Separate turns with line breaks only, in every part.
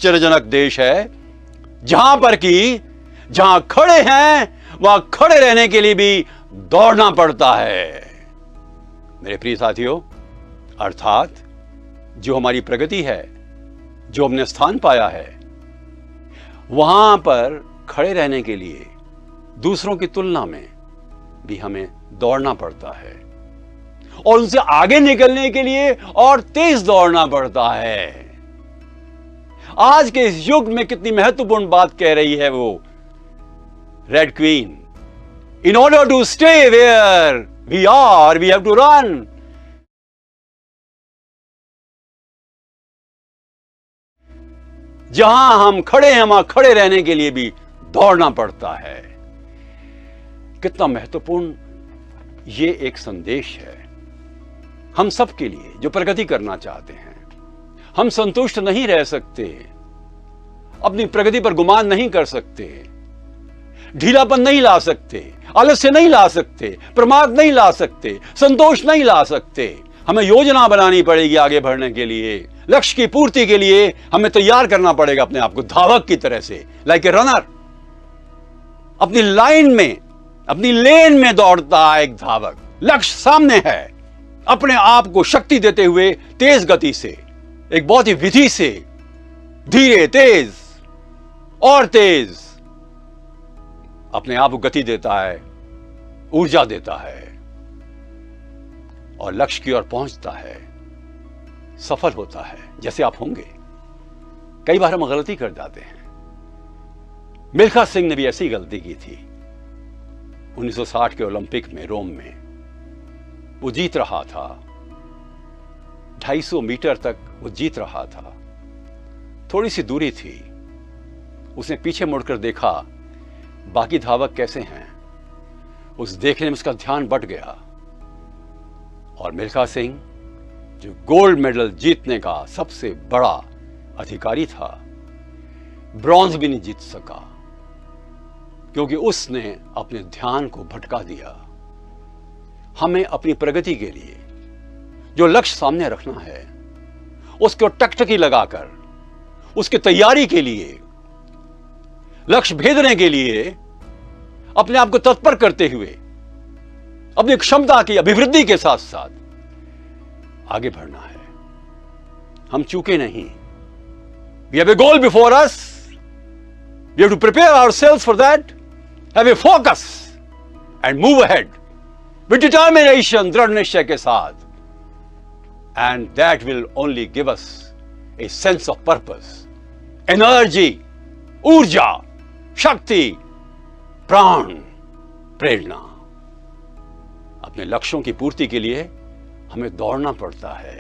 आश्चर्यजनक देश है जहां पर कि जहां खड़े हैं वहां खड़े रहने के लिए भी दौड़ना पड़ता है। मेरे प्रिय साथियों, अर्थात जो हमारी प्रगति है, जो हमने स्थान पाया है, वहां पर खड़े रहने के लिए दूसरों की तुलना में भी हमें दौड़ना पड़ता है और उनसे आगे निकलने के लिए और तेज दौड़ना पड़ता है। आज के इस युग में कितनी महत्वपूर्ण बात कह रही है वो Red Queen. In order to stay where we are, we have to run. जहां हम खड़े हैं वहां खड़े रहने के लिए भी दौड़ना पड़ता है। कितना महत्वपूर्ण ये एक संदेश है हम सब के लिए जो प्रगति करना चाहते हैं। हम संतुष्ट नहीं रह सकते, अपनी प्रगति पर गुमान नहीं कर सकते, ढीलापन नहीं ला सकते, आलस्य नहीं ला सकते, प्रमाद नहीं ला सकते, संतोष नहीं ला सकते। हमें योजना बनानी पड़ेगी आगे बढ़ने के लिए, लक्ष्य की पूर्ति के लिए हमें तैयार करना पड़ेगा अपने आप को धावक की तरह से, लाइक ए रनर। अपनी लाइन में, अपनी लेन में दौड़ता है एक धावक। लक्ष्य सामने है, अपने आप को शक्ति देते हुए तेज गति से, एक बहुत ही विधि से, धीरे तेज और तेज अपने आप को गति देता है, ऊर्जा देता है और लक्ष्य की ओर पहुंचता है, सफल होता है। जैसे आप होंगे। कई बार हम गलती कर जाते हैं। मिल्खा सिंह ने भी ऐसी गलती की थी 1960 के ओलंपिक में रोम में। वो जीत रहा था, 250 मीटर तक वो जीत रहा था। थोड़ी सी दूरी थी, उसने पीछे मुड़कर देखा बाकी धावक कैसे हैं। उस देखने में उसका ध्यान बट गया और मिल्खा सिंह जो गोल्ड मेडल जीतने का सबसे बड़ा अधिकारी था, ब्रॉन्ज भी नहीं जीत सका क्योंकि उसने अपने ध्यान को भटका दिया। हमें अपनी प्रगति के लिए जो लक्ष्य सामने रखना है उसको टकटकी लगाकर, उसकी तैयारी के लिए, लक्ष्य भेदने के लिए अपने आप को तत्पर करते हुए अपनी क्षमता की अभिवृद्धि के साथ साथ आगे बढ़ना है। हम चूके नहीं। We have a goal before us. We have to prepare ourselves for that, have a focus and move ahead with determination, दृढ़ निश्चय के साथ, and that will only give us a sense of purpose, energy, ऊर्जा, शक्ति, प्राण, प्रेरणा। अपने लक्ष्यों की पूर्ति के लिए हमें दौड़ना पड़ता है।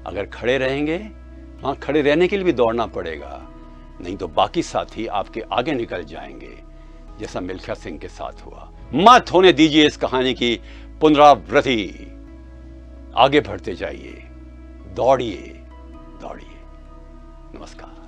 अगर खड़े रहेंगे वहां खड़े रहने के लिए भी दौड़ना पड़ेगा, नहीं तो बाकी साथी आपके आगे निकल जाएंगे, जैसा मिल्खा सिंह के साथ हुआ। मत होने दीजिए इस कहानी की पुनरावृत्ति। आगे बढ़ते जाइए, दौड़िए दौड़िए। नमस्कार।